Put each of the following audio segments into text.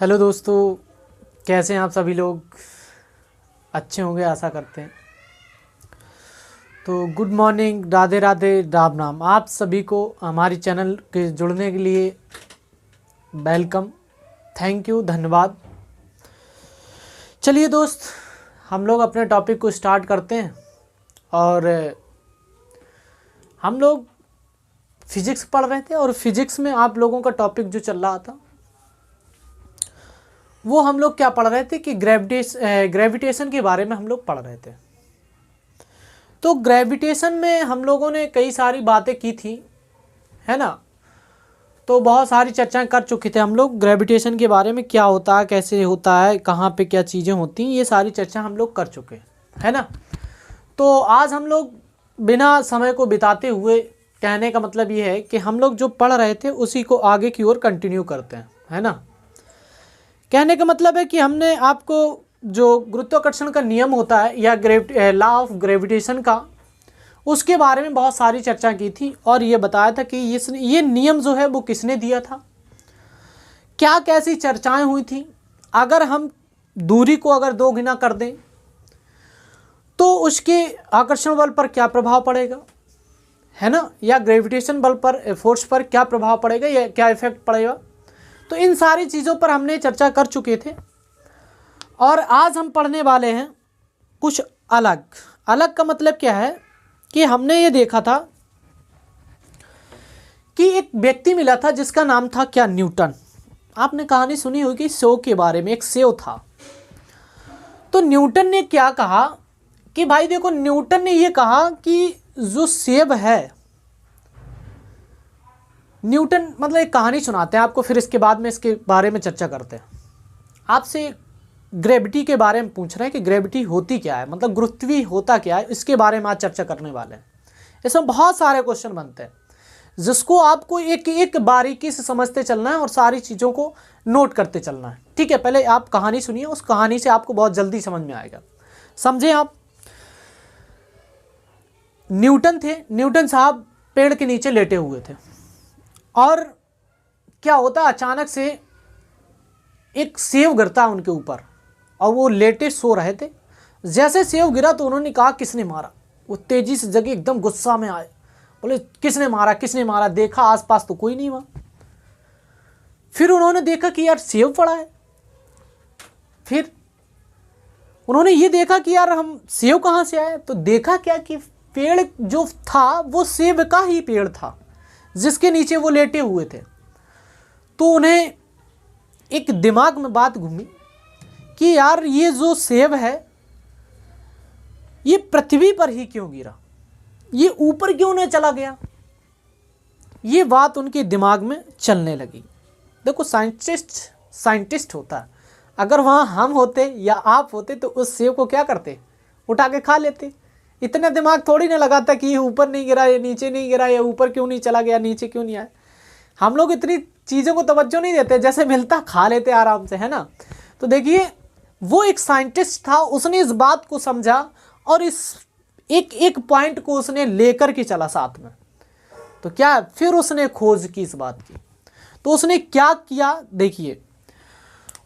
Hello दोस्तों, कैसे हैं आप सभी लोग। अच्छे होंगे आशा करते हैं। तो गुड मॉर्निंग, राधे राधे, राम नाम। आप सभी को हमारी चैनल के जुड़ने के लिए वेलकम, थैंक यू, धन्यवाद। चलिए दोस्त, हम लोग अपने टॉपिक को स्टार्ट करते हैं। और हम लोग फिजिक्स पढ़ रहे थे और फिजिक्स में आप लोगों का टॉपिक जो चल रहा था वो हम लोग क्या पढ़ रहे थे कि ग्रेविटेशन के बारे में हम लोग पढ़ रहे थे। तो ग्रेविटेशन में हम लोगों ने कई सारी बातें की थी, है ना। तो बहुत सारी चर्चाएं कर चुके थे हम लोग ग्रेविटेशन के बारे में, क्या होता है, कैसे होता है, कहाँ पे क्या चीज़ें होती हैं, ये सारी चर्चा हम लोग कर चुके हैं, है ना। तो आज हम लोग बिना समय को बिताते हुए, कहने का मतलब ये है कि हम लोग जो पढ़ रहे थे उसी को आगे की ओर कंटिन्यू करते हैं, है ना। कहने का मतलब है कि हमने आपको जो गुरुत्वाकर्षण का नियम होता है या लॉ ऑफ ग्रेविटेशन का, उसके बारे में बहुत सारी चर्चा की थी और ये बताया था कि ये नियम जो है वो किसने दिया था, क्या कैसी चर्चाएं हुई थी। अगर हम दूरी को अगर 2 गुना कर दें तो उसके आकर्षण बल पर क्या प्रभाव पड़ेगा, है ना, या ग्रेविटेशन बल पर, फोर्स पर क्या प्रभाव पड़ेगा या क्या इफेक्ट पड़ेगा। तो इन सारी चीज़ों पर हमने चर्चा कर चुके थे और आज हम पढ़ने वाले हैं कुछ अलग। अलग का मतलब क्या है कि हमने ये देखा था कि एक व्यक्ति मिला था जिसका नाम था क्या, न्यूटन। आपने कहानी सुनी होगी सेव के बारे में। एक सेव था, तो न्यूटन ने क्या कहा कि भाई देखो, न्यूटन ने ये कहा कि जो सेब है, न्यूटन मतलब एक कहानी सुनाते हैं आपको, फिर इसके बाद में इसके बारे में चर्चा करते हैं। आपसे ग्रेविटी के बारे में पूछ रहे हैं कि ग्रेविटी होती क्या है, मतलब गुरुत्वीय होता क्या है, इसके बारे में आज चर्चा करने वाले हैं। इसमें बहुत सारे क्वेश्चन बनते हैं जिसको आपको एक एक बारीकी से समझते चलना है और सारी चीज़ों को नोट करते चलना है, ठीक है। पहले आप कहानी सुनिए, उस कहानी से आपको बहुत जल्दी समझ में आएगा। समझे आप। न्यूटन थे, न्यूटन साहब पेड़ के नीचे लेटे हुए थे और क्या होता, अचानक से एक सेब गिरता उनके ऊपर और वो लेटे सो रहे थे। जैसे सेब गिरा तो उन्होंने कहा किसने मारा। वो तेजी से जगे, एकदम गुस्सा में आए, बोले किसने मारा, किसने मारा। देखा आसपास तो कोई नहीं हुआ। फिर उन्होंने देखा कि यार सेब पड़ा है। फिर उन्होंने ये देखा कि यार हम सेब कहाँ से आए। तो देखा क्या कि पेड़ जो था वो सेब का ही पेड़ था जिसके नीचे वो लेटे हुए थे। तो उन्हें एक दिमाग में बात घूमी कि यार ये जो सेब है ये पृथ्वी पर ही क्यों गिरा, ये ऊपर क्यों नहीं चला गया। ये बात उनके दिमाग में चलने लगी। देखो, साइंटिस्ट होता है। अगर वहाँ हम होते या आप होते तो उस सेब को क्या करते, उठा के खा लेते। इतना दिमाग थोड़ी ना लगाता कि ये ऊपर नहीं गिरा, ये नीचे नहीं गिरा, या ऊपर क्यों नहीं चला गया, नीचे क्यों नहीं आया। हम लोग इतनी चीज़ों को तवज्जो नहीं देते, जैसे मिलता खा लेते आराम से, है ना। तो देखिए, वो एक साइंटिस्ट था, उसने इस बात को समझा और इस एक एक पॉइंट को उसने लेकर के चला साथ में। तो क्या, फिर उसने खोज की इस बात की। तो उसने क्या किया, देखिए,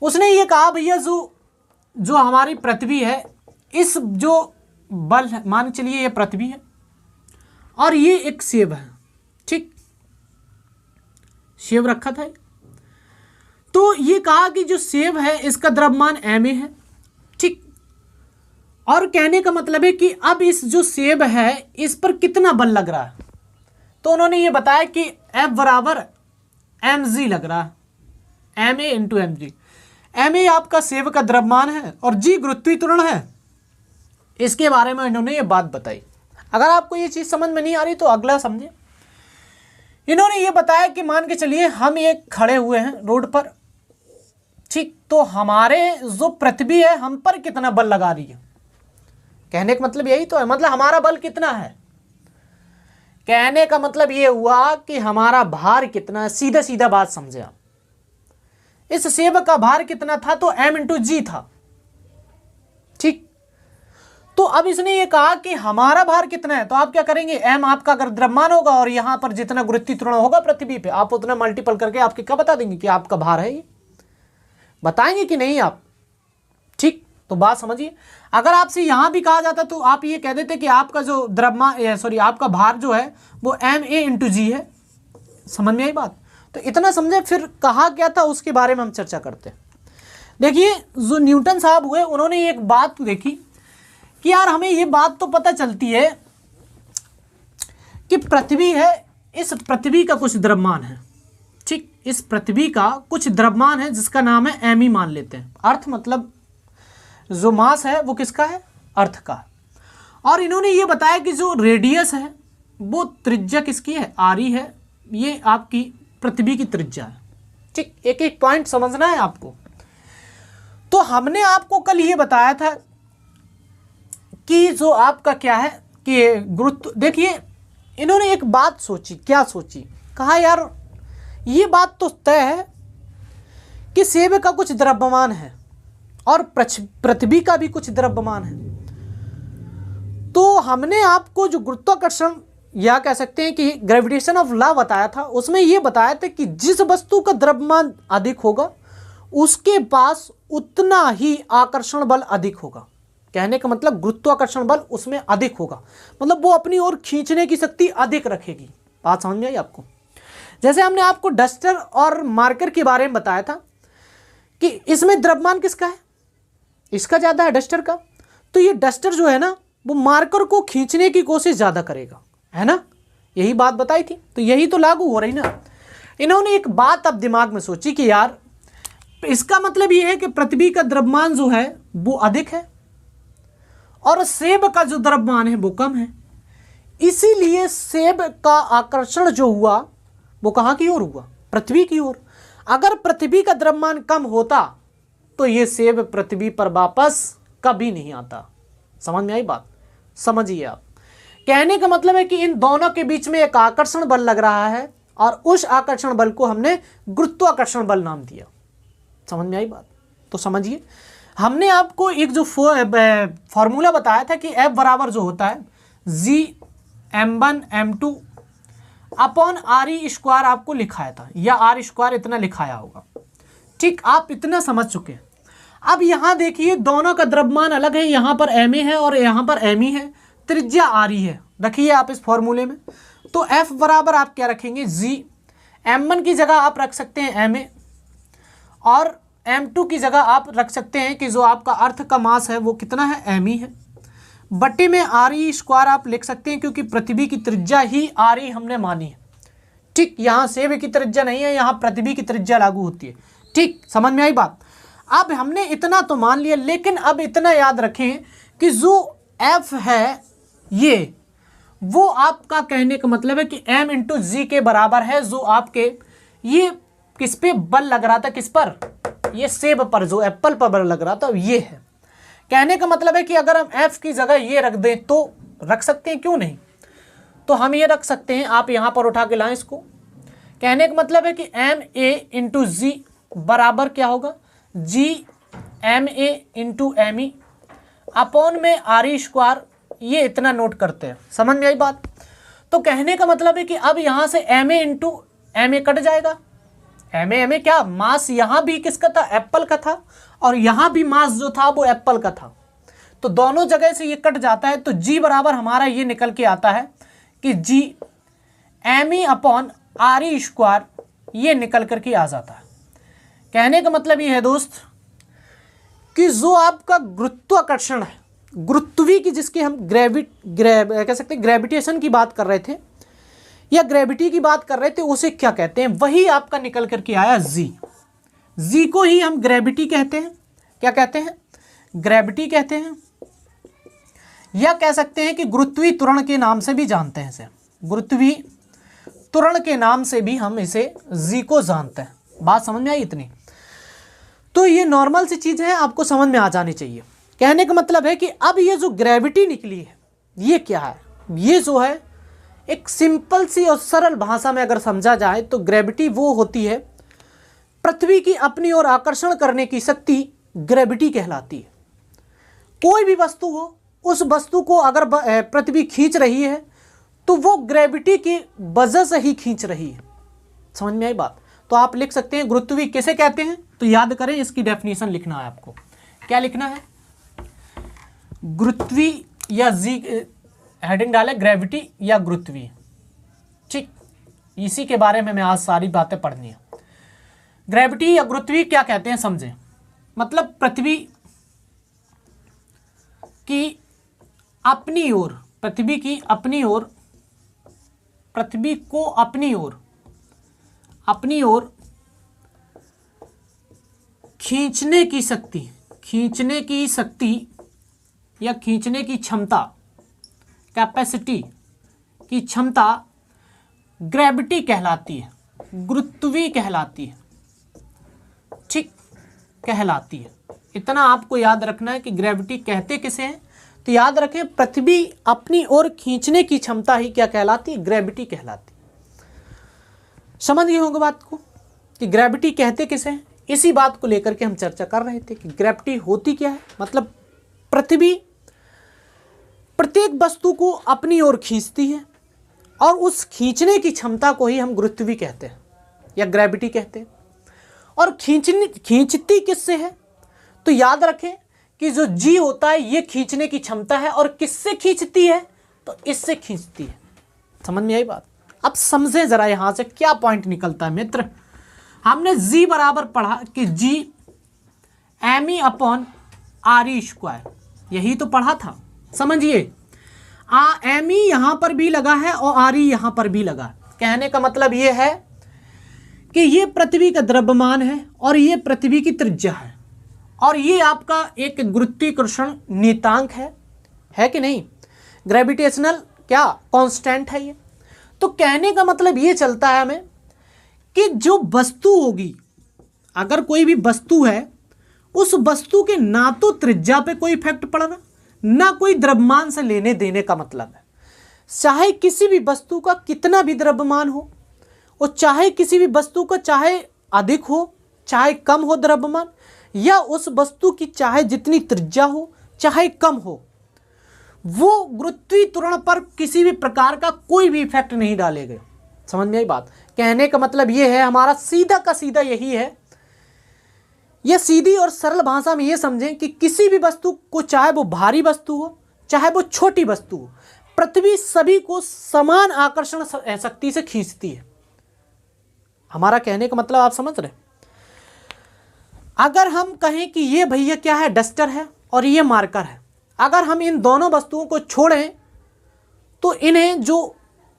उसने ये कहा भैया जो हमारी पृथ्वी है, इस जो बल है, मान चलिए ये पृथ्वी है और ये एक सेब है, ठीक, सेब रखा था। तो ये कहा कि जो सेब है इसका द्रव्यमान ma है, ठीक। और कहने का मतलब है कि अब इस जो सेब है इस पर कितना बल लग रहा है। तो उन्होंने ये बताया कि F बराबर mg लग रहा है, ma इंटू mg। ma आपका सेब का द्रव्यमान है और g गुरुत्वीय त्वरण है। इसके बारे में इन्होंने ये बात बताई। अगर आपको ये चीज़ समझ में नहीं आ रही तो अगला समझे। इन्होंने ये बताया कि मान के चलिए हम ये खड़े हुए हैं रोड पर, ठीक, तो हमारे जो पृथ्वी है हम पर कितना बल लगा रही है। कहने का मतलब यही तो है, मतलब हमारा बल कितना है। कहने का मतलब ये हुआ कि हमारा भार कितना है। सीधा सीधा बात समझे आप। इस सेब का भार कितना था, तो m इंटू जी था, ठीक। तो अब इसने ये कहा कि हमारा भार कितना है, तो आप क्या करेंगे, m आपका अगर द्रव्यमान होगा और यहां पर जितना गुरुत्वीय त्वरण होगा पृथ्वी पे, आप उतना मल्टीपल करके आपके क्या बता देंगे कि आपका भार है ये। बताएंगे कि नहीं आप? ठीक, तो बात समझिए। अगर आपसे यहाँ भी कहा जाता तो आप ये कह देते कि आपका जो द्रव्यमान आपका भार जो है वो ma/g है। समझ में आई बात? तो इतना समझे, फिर कहा क्या था उसके बारे में हम चर्चा करते हैं। देखिए, जो न्यूटन साहब हुए उन्होंने एक बात देखी कि यार हमें ये बात तो पता चलती है कि पृथ्वी है, इस पृथ्वी का कुछ द्रव्यमान है। ठीक, इस पृथ्वी का कुछ द्रव्यमान है जिसका नाम है m मान लेते हैं। अर्थ मतलब जो मास है वो किसका है? अर्थ का। और इन्होंने ये बताया कि जो रेडियस है वो त्रिज्या किसकी है? आरी है। ये आपकी पृथ्वी की त्रिज्या है। ठीक, एक एक पॉइंट समझना है आपको। तो हमने आपको कल ये बताया था कि जो आपका क्या है कि गुरुत्व, देखिए इन्होंने एक बात सोची। क्या सोची? कहा यार ये बात तो तय है कि सेब का कुछ द्रव्यमान है और पृथ्वी का भी कुछ द्रव्यमान है। तो हमने आपको जो गुरुत्वाकर्षण या कह सकते हैं कि ग्रेविटेशन ऑफ लॉ बताया था, उसमें यह बताया था कि जिस वस्तु का द्रव्यमान अधिक होगा उसके पास उतना ही आकर्षण बल अधिक होगा। कहने का मतलब गुरुत्वाकर्षण बल उसमें अधिक होगा, मतलब वो अपनी ओर खींचने की शक्ति अधिक रखेगी। बात समझ में आई आपको? जैसे हमने आपको डस्टर और मार्कर के बारे में बताया था कि इसमें द्रव्यमान किसका है? इसका ज़्यादा है, डस्टर का। तो ये डस्टर जो है ना वो मार्कर को खींचने की कोशिश ज़्यादा करेगा, है ना? यही बात बताई थी, तो यही तो लागू हो रही ना। इन्होंने एक बात अब दिमाग में सोची कि यार इसका मतलब ये है कि पृथ्वी का द्रव्यमान जो है वो अधिक है और सेब का जो द्रव्यमान है वो कम है। इसीलिए सेब का आकर्षण जो हुआ वो कहाँ की ओर हुआ? पृथ्वी की ओर। अगर पृथ्वी का द्रव्यमान कम होता तो ये सेब पृथ्वी पर वापस कभी नहीं आता। समझ में आई बात? समझिए आप। कहने का मतलब है कि इन दोनों के बीच में एक आकर्षण बल लग रहा है और उस आकर्षण बल को हमने गुरुत्वाकर्षण बल नाम दिया। समझ में आई बात? तो समझिए, हमने आपको एक जो फॉर्मूला बताया था कि F बराबर जो होता है Gm1 m2 अपॉन RE² आपको लिखाया था, या R² इतना लिखाया होगा। ठीक, आप इतना समझ चुके हैं। अब यहाँ देखिए दोनों का द्रव्यमान अलग है, यहाँ पर Ma है और यहाँ पर Me है, त्रिज्या RE है। रखिए आप इस फॉर्मूले में। तो F बराबर आप क्या रखेंगे? G। m1 की जगह आप रख सकते हैं Ma और m2 की जगह आप रख सकते हैं कि जो आपका अर्थ का मास है वो कितना है? Me है। बट्टे में RE² आप लिख सकते हैं क्योंकि पृथ्वी की त्रिज्या ही RE हमने मानी है। ठीक, यहाँ सेब की त्रिज्या नहीं है, यहाँ पृथ्वी की त्रिज्या लागू होती है। ठीक, समझ में आई बात? अब हमने इतना तो मान लिया, लेकिन अब इतना याद रखें कि जो F है ये वो आपका कहने का मतलब है कि m/g के बराबर है। जो आपके ये किस पे बल लग रहा था? किस पर? ये सेब पर, जो एप्पल पर बल लग रहा था ये है। कहने का मतलब है कि अगर हम F की जगह ये रख दें तो रख सकते हैं, क्यों नहीं? तो हम ये रख सकते हैं, आप यहाँ पर उठा के लाएं इसको। कहने का मतलब है कि ma/g बराबर क्या होगा? Gma/me अपॉन में RE²। ये इतना नोट करते हैं। समझ में आई बात? तो कहने का मतलब है कि अब यहाँ से Ma कट जाएगा। Ma क्या मास यहाँ भी किसका था? एप्पल का था, और यहाँ भी मास जो था वो एप्पल का था। तो दोनों जगह से ये कट जाता है, तो G बराबर हमारा ये निकल के आता है कि Gme अपॉन RE²। ये निकल करके आ जाता है। कहने का मतलब ये है दोस्त कि जो आपका गुरुत्वाकर्षण है, गुरुत्वी की जिसकी हम कह सकते हैं ग्रेविटेशन की बात कर रहे थे या ग्रेविटी की बात कर रहे थे, उसे क्या कहते हैं? वही आपका निकल करके आया G। G को ही हम ग्रेविटी कहते हैं। क्या कहते हैं? ग्रेविटी कहते हैं, या कह सकते हैं कि गुरुत्वीय त्वरण के नाम से भी जानते हैं इसे। गुरुत्वीय त्वरण के नाम से भी हम इसे G को जानते हैं। बात समझ में आई इतनी? तो ये नॉर्मल सी चीज़ है, आपको समझ में आ जानी चाहिए। कहने का मतलब है कि अब ये जो ग्रेविटी निकली है ये क्या है? ये जो है एक सिंपल सी और सरल भाषा में अगर समझा जाए तो ग्रेविटी वो होती है, पृथ्वी की अपनी ओर आकर्षण करने की शक्ति ग्रेविटी कहलाती है। कोई भी वस्तु हो, उस वस्तु को अगर पृथ्वी खींच रही है तो वो ग्रेविटी की वजह से ही खींच रही है। समझ में आई बात? तो आप लिख सकते हैं गुरुत्वी किसे कहते हैं, तो याद करें इसकी डेफिनेशन लिखना है आपको। क्या लिखना है, गुरुत्वी या जी हेडिंग डाले ग्रेविटी या गुरुत्वी, ठीक, इसी के बारे में मैं आज सारी बातें पढ़नी है। ग्रेविटी या गुरुत्वी क्या कहते हैं समझें, मतलब पृथ्वी की अपनी ओर, पृथ्वी की अपनी ओर, पृथ्वी को अपनी ओर खींचने की शक्ति, खींचने की शक्ति या खींचने की क्षमता, कैपेसिटी की क्षमता ग्रेविटी कहलाती है, गुरुत्वी कहलाती है, ठीक, कहलाती है। इतना आपको याद रखना है कि ग्रेविटी कहते किसे हैं, तो याद रखें पृथ्वी अपनी ओर खींचने की क्षमता ही क्या कहलाती है, ग्रेविटी कहलाती है। समझ गए होंगे बात को कि ग्रेविटी कहते किसे हैं। इसी बात को लेकर के हम चर्चा कर रहे थे कि ग्रेविटी होती क्या है, मतलब पृथ्वी प्रत्येक वस्तु को अपनी ओर खींचती है और उस खींचने की क्षमता को ही हम गुरुत्वी कहते हैं या ग्रेविटी कहते हैं। और खींचती किससे है, तो याद रखें कि जो जी होता है ये खींचने की क्षमता है, और किससे खींचती है, तो इससे खींचती है। समझ में आई बात। अब समझें जरा यहां से क्या पॉइंट निकलता है मित्र। हमने जी बराबर पढ़ा कि G M E upon R E square, यही तो पढ़ा था। समझिए एम ई यहां पर भी लगा है और आर ई यहां पर भी लगा है। कहने का मतलब ये है कि ये पृथ्वी का द्रव्यमान है और ये पृथ्वी की त्रिज्या है, और ये आपका एक गुरुत्वाकर्षण नियतांक है कि नहीं, ग्रेविटेशनल क्या कांस्टेंट है ये। तो कहने का मतलब ये चलता है हमें कि जो वस्तु होगी, अगर कोई भी वस्तु है, उस वस्तु के ना तो त्रिज्या पे कोई इफेक्ट पड़ना, ना कोई द्रव्यमान से लेने देने का मतलब है। चाहे किसी भी वस्तु का कितना भी द्रव्यमान हो, और चाहे किसी भी वस्तु का चाहे अधिक हो चाहे कम हो द्रव्यमान, या उस वस्तु की चाहे जितनी त्रिज्या हो चाहे कम हो, वो गुरुत्वीय त्वरण पर किसी भी प्रकार का कोई भी इफेक्ट नहीं डालेगा। समझ में आई बात। कहने का मतलब ये है, हमारा सीधा का सीधा यही है, यह सीधी और सरल भाषा में ये समझें कि किसी भी वस्तु को, चाहे वो भारी वस्तु हो चाहे वो छोटी वस्तु हो, पृथ्वी सभी को समान आकर्षण शक्ति से खींचती है। हमारा कहने का मतलब आप समझ रहे। अगर हम कहें कि ये भैया क्या है, डस्टर है और ये मार्कर है, अगर हम इन दोनों वस्तुओं को छोड़ें तो इन्हें जो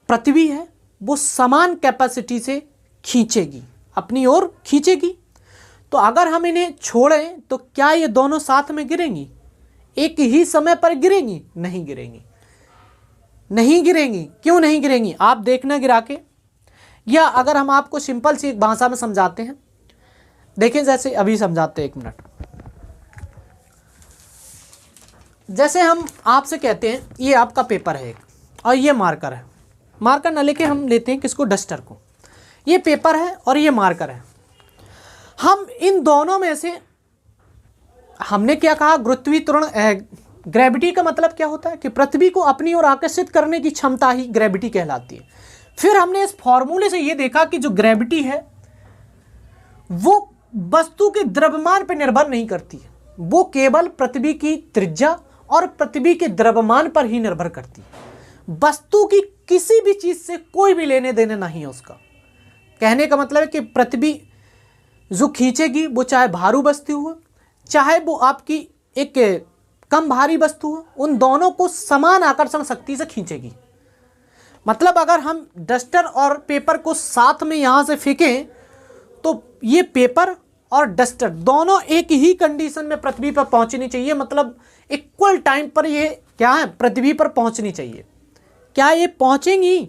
पृथ्वी है वो समान कैपेसिटी से खींचेगी, अपनी ओर खींचेगी। तो अगर हम इन्हें छोड़ें तो क्या ये दोनों साथ में गिरेंगी, एक ही समय पर गिरेंगी? नहीं गिरेंगी, नहीं गिरेंगी। क्यों नहीं गिरेंगी, आप देखना गिरा के। या अगर हम आपको सिंपल सी एक भाषा में समझाते हैं, देखें जैसे अभी समझाते हैं, एक मिनट। जैसे हम आपसे कहते हैं ये आपका पेपर है एक, और ये मार्कर है। मार्कर न लेके हम लेते हैं किसको, डस्टर को। ये पेपर है और ये मार्कर है। हम इन दोनों में से, हमने क्या कहा, गुरुत्वीय त्वरण, ग्रेविटी का मतलब क्या होता है कि पृथ्वी को अपनी ओर आकर्षित करने की क्षमता ही ग्रेविटी कहलाती है। फिर हमने इस फॉर्मूले से ये देखा कि जो ग्रेविटी है वो वस्तु के द्रव्यमान पर निर्भर नहीं करती है, वो केवल पृथ्वी की त्रिज्या और पृथ्वी के द्रव्यमान पर ही निर्भर करती है। वस्तु की किसी भी चीज से कोई भी लेने देने नहीं है उसका। कहने का मतलब है कि पृथ्वी जो खींचेगी वो चाहे भारू वस्तु हो चाहे वो आपकी एक कम भारी वस्तु हो, उन दोनों को समान आकर्षण शक्ति से खींचेगी। मतलब अगर हम डस्टर और पेपर को साथ में यहाँ से फेंकें तो ये पेपर और डस्टर दोनों एक ही कंडीशन में पृथ्वी पर पहुंचनी चाहिए, मतलब इक्वल टाइम पर ये क्या है, पृथ्वी पर पहुंचनी चाहिए। क्या ये पहुंचेंगी?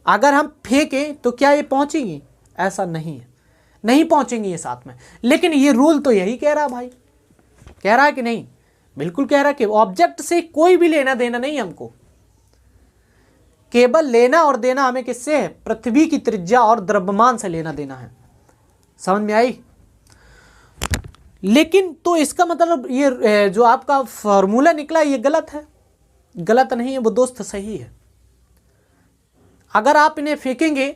अगर हम फेंकें तो क्या ये पहुंचेंगी? ऐसा नहीं है, नहीं पहुंचेंगी ये साथ में। लेकिन ये रूल तो यही कह रहा है भाई, कह रहा है कि नहीं? बिल्कुल कह रहा है कि ऑब्जेक्ट से कोई भी लेना देना नहीं हमको, केवल लेना और देना हमें किससे है? पृथ्वी की त्रिज्या और द्रव्यमान से लेना देना है। समझ में आई? लेकिन तो इसका मतलब ये जो आपका फॉर्मूला निकला ये गलत है? गलत नहीं है वो दोस्त, सही है। अगर आप इन्हें फेंकेंगे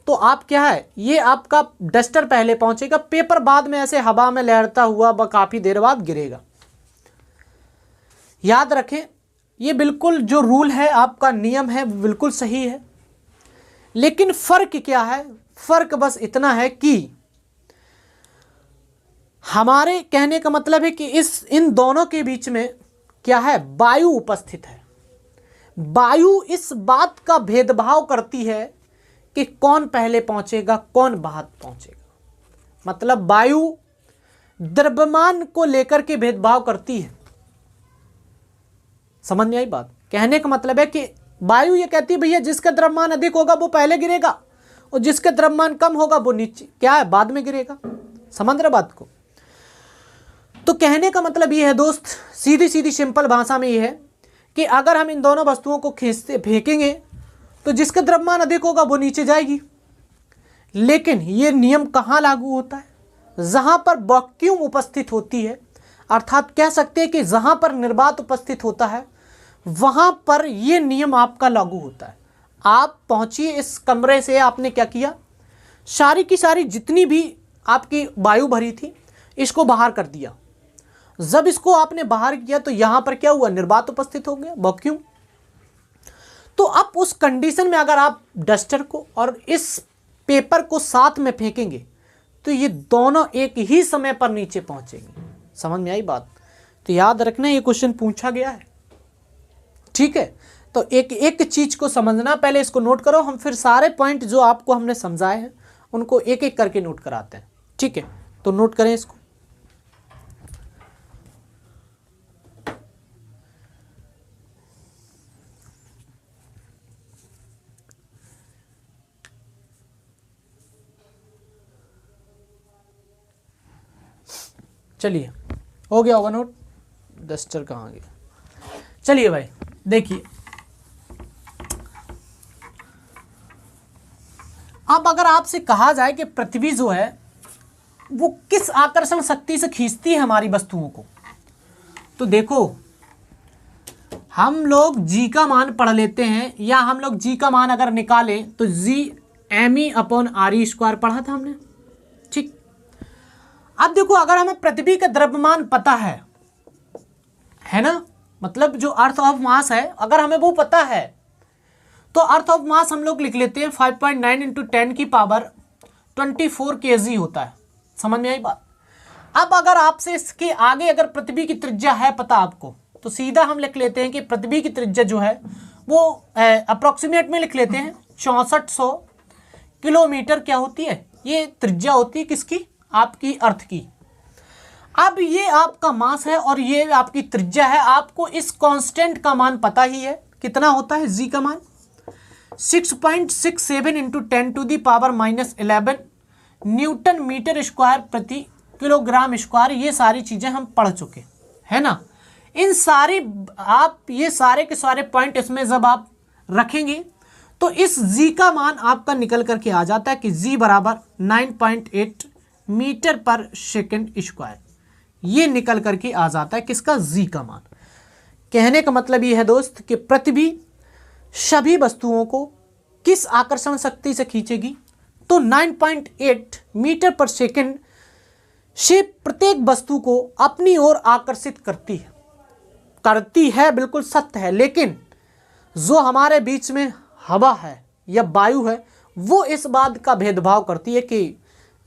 तो आप क्या है, ये आपका डस्टर पहले पहुंचेगा, पेपर बाद में ऐसे हवा में लहरता हुआ काफ़ी देर बाद गिरेगा। याद रखें, ये बिल्कुल जो रूल है आपका, नियम है, बिल्कुल सही है। लेकिन फ़र्क क्या है? फ़र्क बस इतना है कि हमारे कहने का मतलब है कि इन दोनों के बीच में क्या है, वायु उपस्थित है। वायु इस बात का भेदभाव करती है कि कौन पहले पहुंचेगा, कौन बाद पहुंचेगा। मतलब वायु द्रव्यमान को लेकर के भेदभाव करती है। समझ में आई बात? कहने का मतलब है कि वायु ये कहती है भैया जिसका द्रव्यमान अधिक होगा वो पहले गिरेगा, और जिसका द्रव्यमान कम होगा वो नीचे क्या है, बाद में गिरेगा। समझ रहे बात को? तो कहने का मतलब ये है दोस्त, सीधी सीधी सिंपल भाषा में ये है कि अगर हम इन दोनों वस्तुओं को खींचते फेंकेंगे तो जिसका द्रव्यमान अधिक होगा वो नीचे जाएगी। लेकिन ये नियम कहाँ लागू होता है? जहाँ पर वैक्यूम उपस्थित होती है, अर्थात कह सकते हैं कि जहाँ पर निर्वात उपस्थित होता है वहाँ पर ये नियम आपका लागू होता है। आप पहुँचिए इस कमरे से, आपने क्या किया, सारी की सारी जितनी भी आपकी वायु भरी थी इसको बाहर कर दिया। जब इसको आपने बाहर किया तो यहाँ पर क्या हुआ, निर्वात उपस्थित हो गया, वैक्यूम। तो अब उस कंडीशन में अगर आप डस्टर को और इस पेपर को साथ में फेंकेंगे तो ये दोनों एक ही समय पर नीचे पहुंचेंगे। समझ में आई बात? तो याद रखना, ये क्वेश्चन पूछा गया है, ठीक है। तो एक एक चीज को समझना, पहले इसको नोट करो, हम फिर सारे पॉइंट जो आपको हमने समझाए हैं उनको एक एक करके नोट कराते हैं, ठीक है। तो नोट करें इसको। चलिए, हो गया होगा नोट? डस्टर कहाँ गया? चलिए भाई देखिए, अब अगर आपसे कहा जाए कि पृथ्वी जो है वो किस आकर्षण शक्ति से खींचती है हमारी वस्तुओं को, तो देखो हम लोग जी का मान पढ़ लेते हैं, या हम लोग जी का मान अगर निकालें तो जी me/re² पढ़ा था हमने, ठीक। अब देखो, अगर हमें पृथ्वी का द्रव्यमान पता है ना, मतलब जो अर्थ ऑफ मास है, अगर हमें वो पता है तो अर्थ ऑफ मास हम लोग लिख लेते हैं 5.9 × 10⁻24 kg होता है। समझ में आई बात? अब अगर आपसे इसके आगे अगर पृथ्वी की त्रिज्या है पता आपको, तो सीधा हम लिख लेते हैं कि पृथ्वी की त्रिज्या जो है वो अप्रोक्सीमेट में लिख लेते हैं 6400 किलोमीटर क्या होती है, ये त्रिज्या होती है किसकी, आपकी अर्थ की। अब ये आपका मास है और ये आपकी त्रिज्या है। आपको इस कांस्टेंट का मान पता ही है, कितना होता है जी का मान, 6.67 × 10⁻⁻11 न्यूटन मीटर स्क्वायर प्रति किलोग्राम स्क्वायर। ये सारी चीज़ें हम पढ़ चुके है ना। इन सारी आप ये सारे के सारे पॉइंट इसमें जब आप रखेंगे तो इस जी का मान आपका निकल करके आ जाता है कि जी बराबर 9.8 मीटर पर सेकंड स्क्वायर। ये निकल करके आ जाता है किसका, जी का मान। कहने का मतलब ये है दोस्त कि पृथ्वी सभी वस्तुओं को किस आकर्षण शक्ति से खींचेगी, तो 9.8 मीटर पर सेकंड से प्रत्येक वस्तु को अपनी ओर आकर्षित करती है, बिल्कुल सत्य है। लेकिन जो हमारे बीच में हवा है या वायु है वो इस बात का भेदभाव करती है कि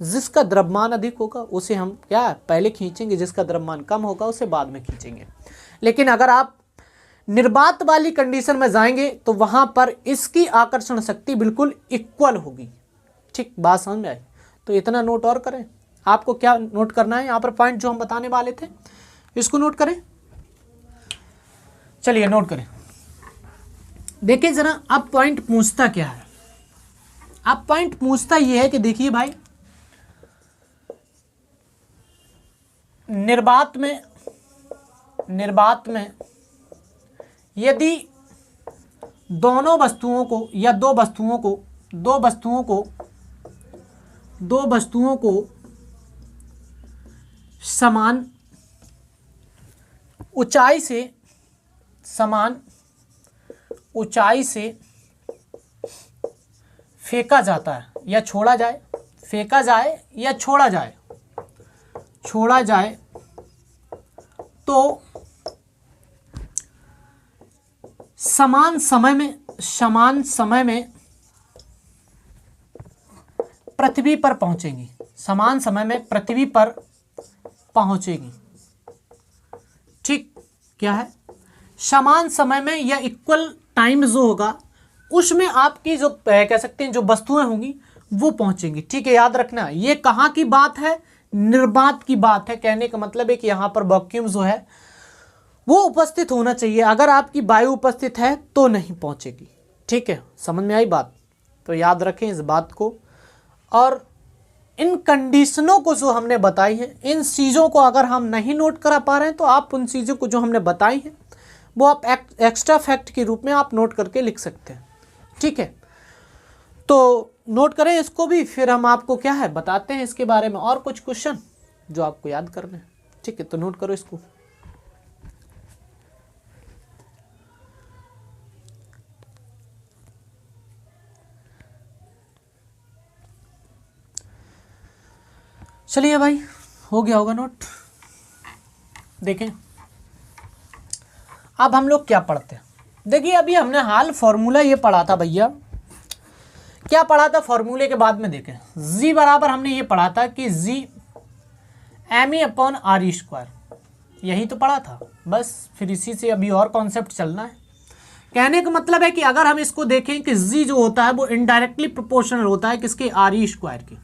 जिसका द्रव्यमान अधिक होगा उसे हम क्या पहले खींचेंगे, जिसका द्रव्यमान कम होगा उसे बाद में खींचेंगे। लेकिन अगर आप निर्वात वाली कंडीशन में जाएंगे तो वहां पर इसकी आकर्षण शक्ति बिल्कुल इक्वल होगी। ठीक, बात समझ में आई? तो इतना नोट और करें। आपको क्या नोट करना है, यहाँ पर पॉइंट जो हम बताने वाले थे इसको नोट करें। चलिए नोट करें। देखिए जरा, अब पॉइंट पूछता क्या है। अब पॉइंट पूछता ये है कि देखिए भाई, निर्वात में यदि दोनों वस्तुओं को या दो वस्तुओं को समान ऊंचाई से फेंका जाता है, या छोड़ा जाए, फेंका जाए या छोड़ा जाए, छोड़ा जाए तो समान समय में पृथ्वी पर पहुंचेंगी, समान समय में पृथ्वी पर पहुंचेगी। ठीक, क्या है, समान समय में या इक्वल टाइम जो होगा उसमें आपकी जो कह सकते हैं जो वस्तुएं होंगी वो पहुंचेंगी। ठीक है, याद रखना ये कहाँ की बात है, निर्बात की बात है। कहने का मतलब है कि यहाँ पर वैक्यूम जो है वो उपस्थित होना चाहिए, अगर आपकी वायु उपस्थित है तो नहीं पहुंचेगी। ठीक है, समझ में आई बात, तो याद रखें इस बात को। और इन कंडीशनों को जो हमने बताई है, इन चीज़ों को अगर हम नहीं नोट करा पा रहे हैं तो आप उन चीज़ों को जो हमने बताई हैं वो आप एक्स्ट्रा फैक्ट के रूप में आप नोट करके लिख सकते हैं। ठीक है, तो नोट करें इसको भी, फिर हम आपको क्या है बताते हैं इसके बारे में और कुछ क्वेश्चन जो आपको याद करने हैं। ठीक है, तो नोट करो इसको। चलिए भाई, हो गया होगा नोट। देखें अब हम लोग क्या पढ़ते हैं। देखिए अभी हमने हाल फॉर्मूला ये पढ़ा था भैया, क्या पढ़ा था फॉर्मूले के बाद में देखें, जी बराबर हमने ये पढ़ा था कि जी ME/r², यही तो पढ़ा था बस। फिर इसी से अभी और कॉन्सेप्ट चलना है। कहने का मतलब है कि अगर हम इसको देखें कि जी जो होता है वो इनडायरेक्टली प्रोपोर्शनल होता है किसके, RE² के।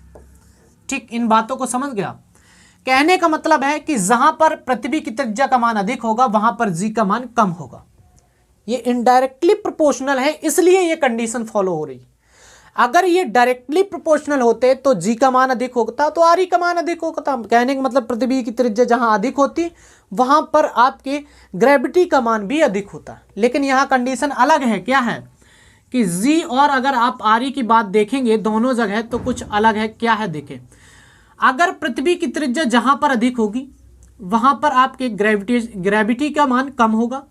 ठीक, इन बातों को समझ गया। कहने का मतलब है कि जहां पर पृथ्वी की त्रिज्या का मान अधिक होगा वहां पर जी का मान कम होगा। ये इनडायरेक्टली प्रोपोर्शनल है, इसलिए ये कंडीशन फॉलो हो रही। अगर ये डायरेक्टली प्रोपोर्शनल होते तो जी का मान अधिक होता तो आर ई का मान अधिक होता। कहने का मतलब पृथ्वी की त्रिज्या जहां अधिक होती वहां पर आपके ग्रेविटी का मान भी अधिक होता। लेकिन यहाँ कंडीशन अलग है, क्या है कि जी और अगर आप आर ई की बात देखेंगे दोनों जगह तो कुछ अलग है। क्या है देखें, अगर पृथ्वी की त्रिज्या जहां पर अधिक होगी वहां पर आपके ग्रेविटी का मान कम होगा,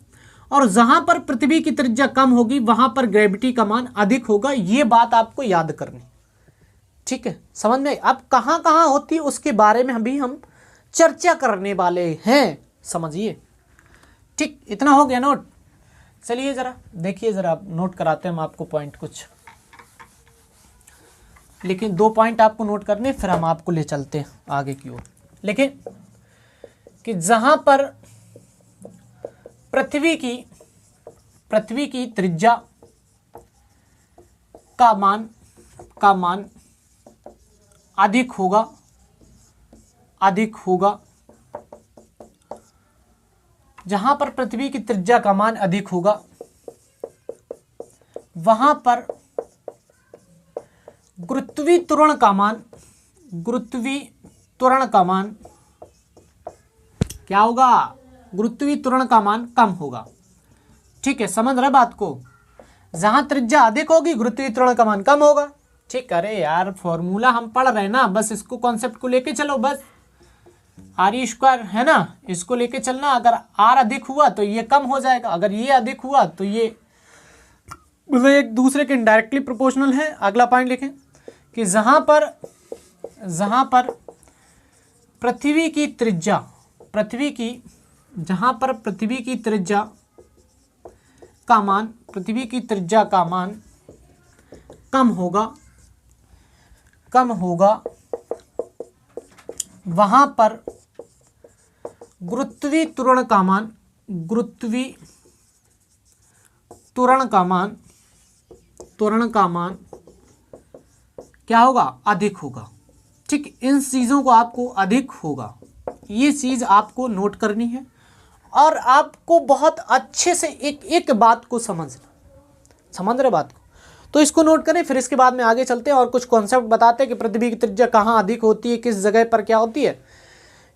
और जहां पर पृथ्वी की त्रिज्या कम होगी वहां पर ग्रेविटी का मान अधिक होगा। ये बात आपको याद करनी। ठीक है, समझ में। अब कहां कहां होती है उसके बारे में अभी हम चर्चा करने वाले हैं, समझिए। ठीक, इतना हो गया नोट। चलिए जरा देखिए, जरा नोट कराते हैं हम आपको पॉइंट कुछ, लेकिन 2 पॉइंट आपको नोट करने, फिर हम आपको ले चलते हैं आगे की ओर। लेकिन कि जहां पर पृथ्वी की त्रिज्या का मान अधिक होगा, जहां पर पृथ्वी की त्रिज्या का मान अधिक होगा वहां पर गुरुत्वीय त्वरण का मान क्या होगा, गुरुत्वीय त्वरण का मान कम होगा। ठीक है, समझ रहे बात को। जहां त्रिज्या अधिक होगी गुरुत्वीय त्वरण का मान कम होगा। ठीक, अरे यार फॉर्मूला हम पढ़ रहे हैं ना, बस इसको कॉन्सेप्ट को लेके चलो, बस RE² है ना, इसको लेके चलना। अगर R अधिक हुआ तो ये कम हो जाएगा, अगर ये अधिक हुआ तो ये मतलब एक दूसरे के इनडायरेक्टली प्रोपोर्शनल है। अगला पॉइंट लिखें कि जहां पर पृथ्वी की त्रिज्या का मान कम होगा वहां पर गुरुत्वीय त्वरण का मान क्या होगा, अधिक होगा। ठीक, इन चीजों को आपको अधिक होगा, ये चीज आपको नोट करनी है और आपको बहुत अच्छे से एक बात को समझ रहे बात को। तो इसको नोट करें, फिर इसके बाद में आगे चलते हैं और कुछ कॉन्सेप्ट बताते हैं कि पृथ्वी की त्रिज्या कहाँ अधिक होती है, किस जगह पर क्या होती है,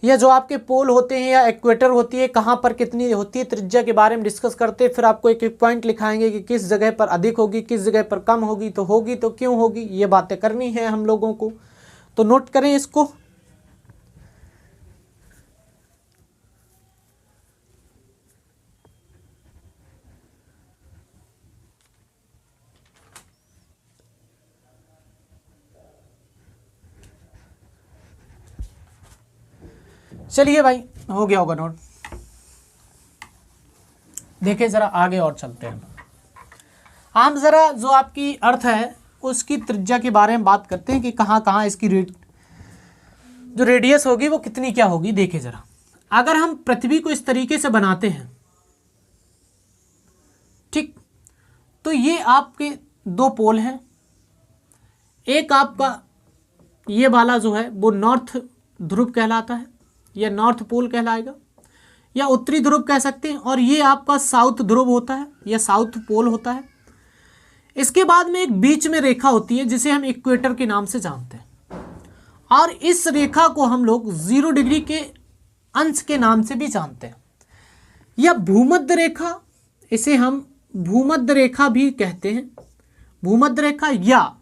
या जो आपके पोल होते हैं या इक्वेटर होती है कहाँ पर कितनी होती है त्रिज्या के बारे में डिस्कस करते हैं। फिर आपको एक एक पॉइंट लिखाएंगे कि किस जगह पर अधिक होगी, किस जगह पर कम होगी, तो क्यों होगी, ये बातें करनी है हम लोगों को। तो नोट करें इसको। चलिए भाई, हो गया होगा नोट। देखिए ज़रा आगे और चलते हैं। हम ज़रा जो आपकी अर्थ है उसकी त्रिज्या के बारे में बात करते हैं कि कहाँ कहाँ इसकी जो रेडियस होगी वो कितनी क्या होगी। देखिए ज़रा, अगर हम पृथ्वी को इस तरीके से बनाते हैं, ठीक, तो ये आपके दो पोल हैं। एक आपका ये वाला जो है वो नॉर्थ ध्रुव कहलाता है, या नॉर्थ पोल कहलाएगा, या उत्तरी ध्रुव कह सकते हैं, और ये आपका साउथ ध्रुव होता है या साउथ पोल होता है। इसके बाद में एक बीच में रेखा होती है जिसे हम इक्वेटर के नाम से जानते हैं, और इस रेखा को हम लोग 0 डिग्री के अंश के नाम से भी जानते हैं, या भूमध्य रेखा, इसे हम भूमध्य रेखा भी कहते हैं, भूमध्य रेखा या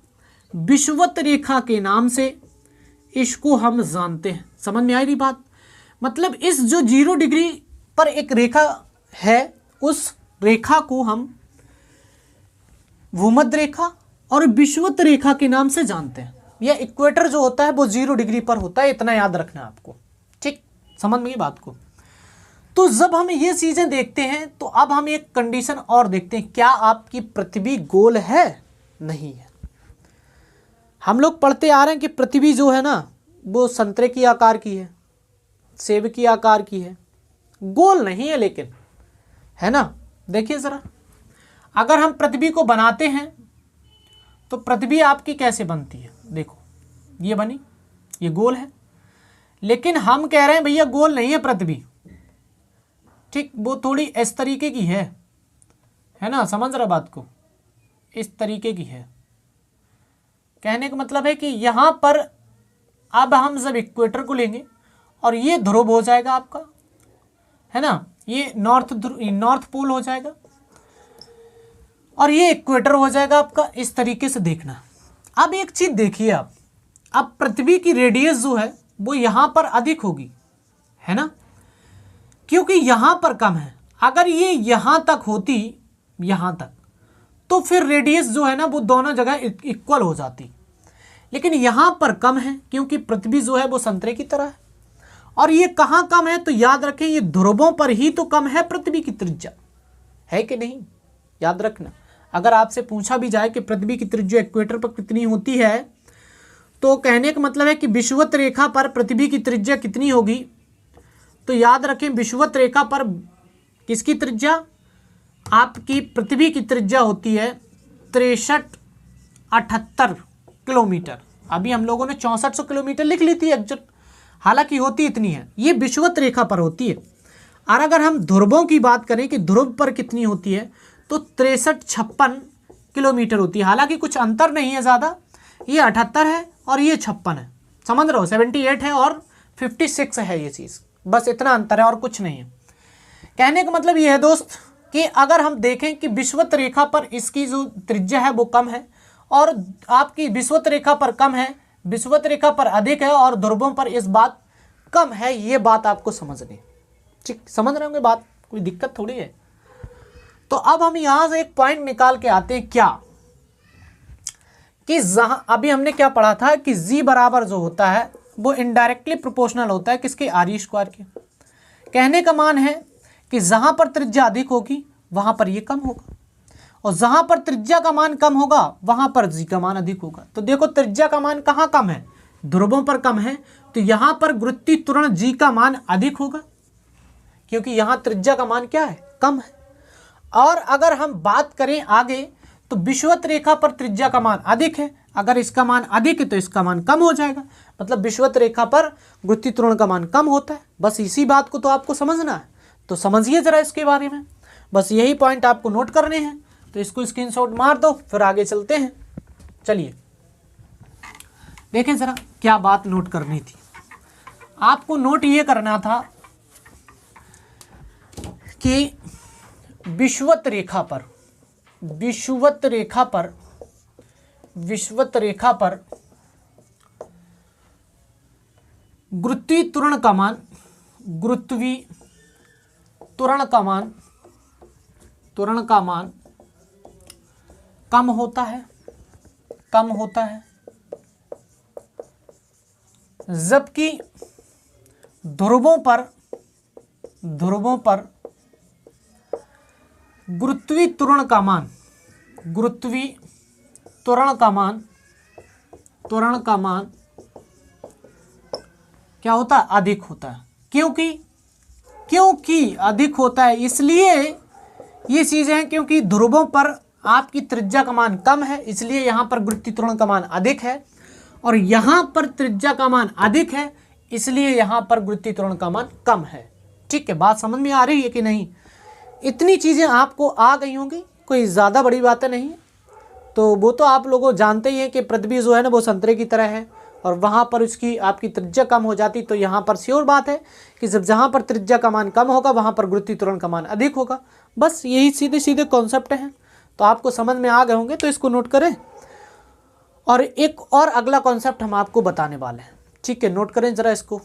विषुवत रेखा के नाम से इसको हम जानते हैं। समझ में आई रही बात? मतलब इस जो 0 डिग्री पर एक रेखा है, उस रेखा को हम भूमध्य रेखा और विषुवत रेखा के नाम से जानते हैं। यह इक्वेटर जो होता है वो 0 डिग्री पर होता है, इतना याद रखना है आपको, ठीक, समझ में ये बात को। तो जब हम ये चीजें देखते हैं तो अब हम एक कंडीशन और देखते हैं, क्या आपकी पृथ्वी गोल है? नहीं है। हम लोग पढ़ते आ रहे हैं कि पृथ्वी जो है ना वो संतरे की आकार की है, सेब की आकार की है, गोल नहीं है लेकिन, है ना। देखिए जरा, अगर हम पृथ्वी को बनाते हैं तो पृथ्वी आपकी कैसे बनती है? देखो ये बनी, ये गोल है, लेकिन हम कह रहे हैं भैया गोल नहीं है पृथ्वी, ठीक, वो थोड़ी इस तरीके की है ना, समझ रहा बात को, इस तरीके की है। कहने का मतलब है कि यहाँ पर अब हम जब इक्वेटर को लेंगे और ये ध्रुव हो जाएगा आपका, है ना, ये नॉर्थ पोल हो जाएगा, और ये इक्वेटर हो जाएगा आपका। इस तरीके से देखना। अब एक चीज देखिए आप, अब पृथ्वी की रेडियस जो है वो यहाँ पर अधिक होगी, है ना, क्योंकि यहाँ पर कम है। अगर ये यहाँ तक होती, यहाँ तक, तो फिर रेडियस जो है ना वो दोनों जगह इक्वल हो जाती, लेकिन यहाँ पर कम है क्योंकि पृथ्वी जो है वो संतरे की तरह है। और ये कहाँ कम है? तो याद रखें ये ध्रुवों पर ही तो कम है पृथ्वी की त्रिज्या, है कि नहीं? याद रखना, अगर आपसे पूछा भी जाए कि पृथ्वी की त्रिज्या इक्वेटर पर कितनी होती है, तो कहने का मतलब है कि विषुवत रेखा पर पृथ्वी की त्रिज्या कितनी होगी, तो याद रखें विषुवत रेखा पर किसकी त्रिज्या? आपकी पृथ्वी की त्रिज्या होती है 6378 किलोमीटर। अभी हम लोगों ने 6400 किलोमीटर लिख ली थी एग्जैक्ट, हालांकि होती इतनी है, ये विषुवत रेखा पर होती है। और अगर हम ध्रुवों की बात करें कि ध्रुव पर कितनी होती है, तो 6356 किलोमीटर होती है। हालांकि कुछ अंतर नहीं है ज़्यादा, ये 78 है और ये 56 है, समझ रहे हो, 78 है और 56 है, ये चीज़ बस इतना अंतर है और कुछ नहीं है। कहने का मतलब ये है दोस्त कि अगर हम देखें कि विषुवत रेखा पर इसकी जो त्रिज्या है वो कम है, और आपकी विषुवत रेखा पर कम है, विषुवत रेखा पर अधिक है, और ध्रुवों पर इस बात कम है, ये बात आपको समझनी, ठीक, समझ रहे होंगे बात, कोई दिक्कत थोड़ी है। तो अब हम यहां से एक पॉइंट निकाल के आते हैं, क्या कि जहां अभी हमने क्या पढ़ा था कि जी बराबर जो होता है वो इनडायरेक्टली प्रोपोर्शनल होता है किसके? आर स्क्वायर के। कहने का मान है कि जहां पर त्रिज्या अधिक होगी वहां पर ये कम होगा, और जहां पर त्रिज्या का मान कम होगा वहां पर जी का मान अधिक होगा। तो देखो त्रिज्या का मान कहाँ कम है? ध्रुवों पर कम है, तो यहां पर गुरुत्वीय त्वरण जी का मान अधिक होगा, क्योंकि यहां त्रिज्या का मान क्या है? कम है। और अगर हम बात करें आगे, तो विषुवत रेखा पर त्रिज्या का मान अधिक है, अगर इसका मान अधिक है तो इसका मान कम हो जाएगा, मतलब विषुवत रेखा पर गुरुत्वीय त्वरण का मान कम होता है। बस इसी बात को तो आपको समझना है, तो समझिए जरा इसके बारे में, बस यही पॉइंट आपको नोट करने हैं। तो इसको स्क्रीनशॉट मार दो, फिर आगे चलते हैं। चलिए देखें जरा क्या बात नोट करनी थी आपको। नोट ये करना था कि विषुवत रेखा पर गुरुत्वीय त्वरण का मान कम होता है, जबकि ध्रुवों पर गुरुत्वीय त्वरण का मान क्या होता है? अधिक होता है। क्योंकि अधिक होता है, इसलिए ये चीजें हैं, क्योंकि ध्रुवों पर आपकी त्रिज्या का मान कम है, इसलिए यहां पर गुरुत्वीय त्वरण का मान अधिक है, और यहां पर त्रिज्या का मान अधिक है, इसलिए यहां पर गुरुत्वीय त्वरण का मान कम है। ठीक है, बात समझ में आ रही है कि नहीं? इतनी चीजें आपको आ गई होंगी, कोई ज्यादा बड़ी बातें नहीं है। तो वो तो आप लोगों जानते ही हैं कि पृथ्वी जो है ना वो संतरे की तरह है, और वहाँ पर उसकी आपकी त्रिज्या कम हो जाती, तो यहाँ पर श्योर बात है कि जब जहाँ पर त्रिज्या का मान कम होगा वहाँ पर गुरुत्वीय त्वरण का मान अधिक होगा। बस यही सीधे सीधे कॉन्सेप्ट हैं, तो आपको समझ में आ गए होंगे, तो इसको नोट करें। और एक और अगला कॉन्सेप्ट हम आपको बताने वाले हैं। ठीक है, नोट करें जरा इसको।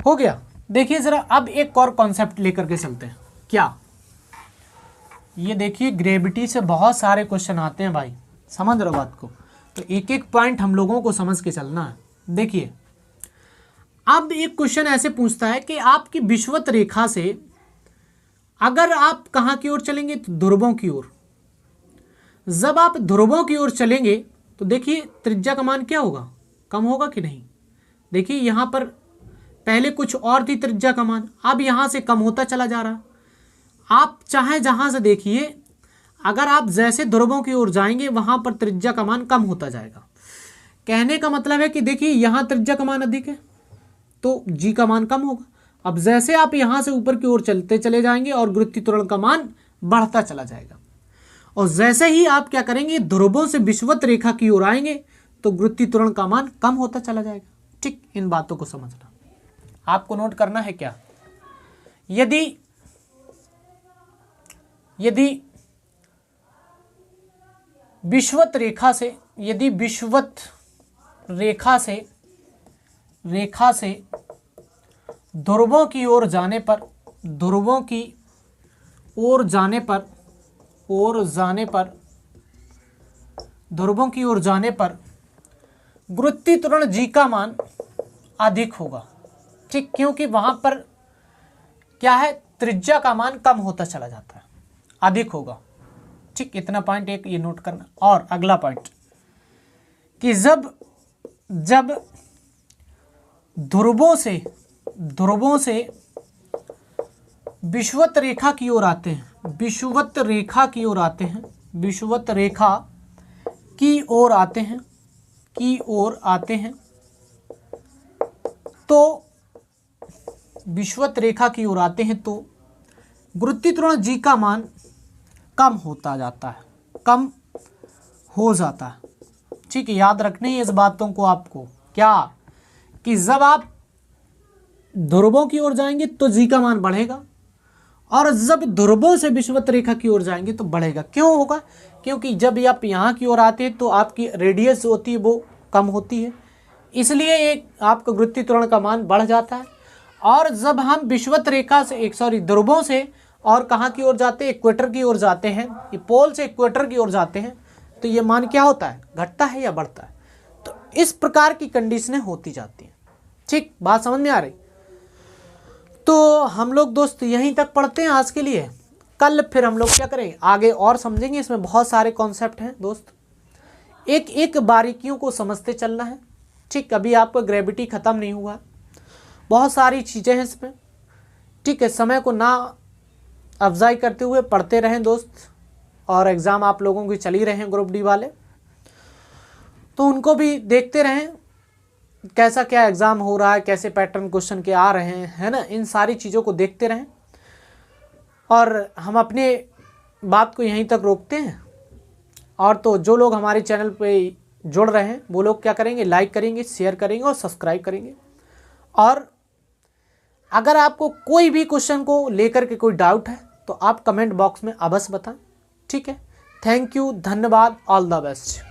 हो गया। देखिए जरा, अब एक और कॉन्सेप्ट लेकर के चलते हैं। क्या? ये देखिए, ग्रेविटी से बहुत सारे क्वेश्चन आते हैं भाई, समझ रहे हो बात को? तो एक एक पॉइंट हम लोगों को समझ के चलना है। देखिए, अब एक क्वेश्चन ऐसे पूछता है कि आपकी विषुवत रेखा से अगर आप कहाँ की ओर चलेंगे, तो ध्रुवों की ओर। जब आप ध्रुवों की ओर चलेंगे तो देखिए त्रिज्या का मान क्या होगा? कम होगा कि नहीं? देखिए यहाँ पर पहले कुछ और थी त्रिज्या का मान, अब यहाँ से कम होता चला जा रहा। आप चाहे जहाँ से देखिए, अगर आप जैसे ध्रुवों की ओर जाएंगे वहाँ पर त्रिज्या का मान कम होता जाएगा। कहने का मतलब है कि देखिए यहाँ त्रिज्या का मान अधिक है तो जी का मान कम होगा। अब जैसे आप यहाँ से ऊपर की ओर चलते चले जाएंगे और गुरुत्वीय त्वरण का मान बढ़ता चला जाएगा, और जैसे ही आप क्या करेंगे, ध्रुवों से विषुवत रेखा की ओर आएंगे तो गुरुत्वीय त्वरण का मान कम होता चला जाएगा। ठीक, इन बातों को समझना आपको नोट करना है। क्या? यदि विषुवत रेखा से ध्रुवों की ओर जाने पर गुरुत्वीय त्वरण जी का मान अधिक होगा। ठीक, क्योंकि वहां पर क्या है, त्रिज्या का मान कम होता चला जाता है, अधिक होगा। ठीक, इतना पॉइंट एक ये नोट करना। और अगला पॉइंट कि जब ध्रुवों से विषुवत रेखा की ओर आते हैं, तो विषुवत रेखा की ओर आते हैं तो गुरुत्वीय त्वरण जी का मान कम हो जाता है। ठीक है, याद रखनी है इस बातों को आपको। क्या? कि जब आप ध्रुवों की ओर जाएंगे तो जी का मान बढ़ेगा, और जब ध्रुवों से विषुवत रेखा की ओर जाएंगे तो बढ़ेगा। क्यों होगा? क्योंकि जब आप यहाँ की ओर आते हैं तो आपकी रेडियस होती है वो कम होती है, इसलिए एक आपका गुरुत्वीय त्वरण का मान बढ़ जाता है। और जब हम विषुवत रेखा से ध्रुवों से और कहाँ की ओर जाते हैं, इक्वेटर की ओर जाते हैं, ये पोल से इक्वेटर की ओर जाते हैं, तो ये मान क्या होता है, घटता है या बढ़ता है। तो इस प्रकार की कंडीशनें होती जाती हैं। ठीक, बात समझ में आ रही? तो हम लोग दोस्त यहीं तक पढ़ते हैं आज के लिए। कल फिर हम लोग क्या करें, आगे और समझेंगे। इसमें बहुत सारे कॉन्सेप्ट हैं दोस्त, एक एक बारीकियों को समझते चलना है। ठीक, अभी आपका ग्रेविटी ख़त्म नहीं हुआ, बहुत सारी चीज़ें हैं इसमें। ठीक है, समय को ना अफजाई करते हुए पढ़ते रहें दोस्त। और एग्ज़ाम आप लोगों की चल ही रहे हैं ग्रुप डी वाले, तो उनको भी देखते रहें कैसा क्या एग्ज़ाम हो रहा है, कैसे पैटर्न क्वेश्चन के आ रहे हैं, है ना। इन सारी चीज़ों को देखते रहें। और हम अपने बात को यहीं तक रोकते हैं। और तो जो लोग हमारे चैनल पे जुड़ रहे हैं वो लोग क्या करेंगे, लाइक करेंगे, शेयर करेंगे और सब्सक्राइब करेंगे। और अगर आपको कोई भी क्वेश्चन को लेकर के कोई डाउट है तो आप कमेंट बॉक्स में अवश्य बताएं। ठीक है, थैंक यू, धन्यवाद, ऑल द बेस्ट।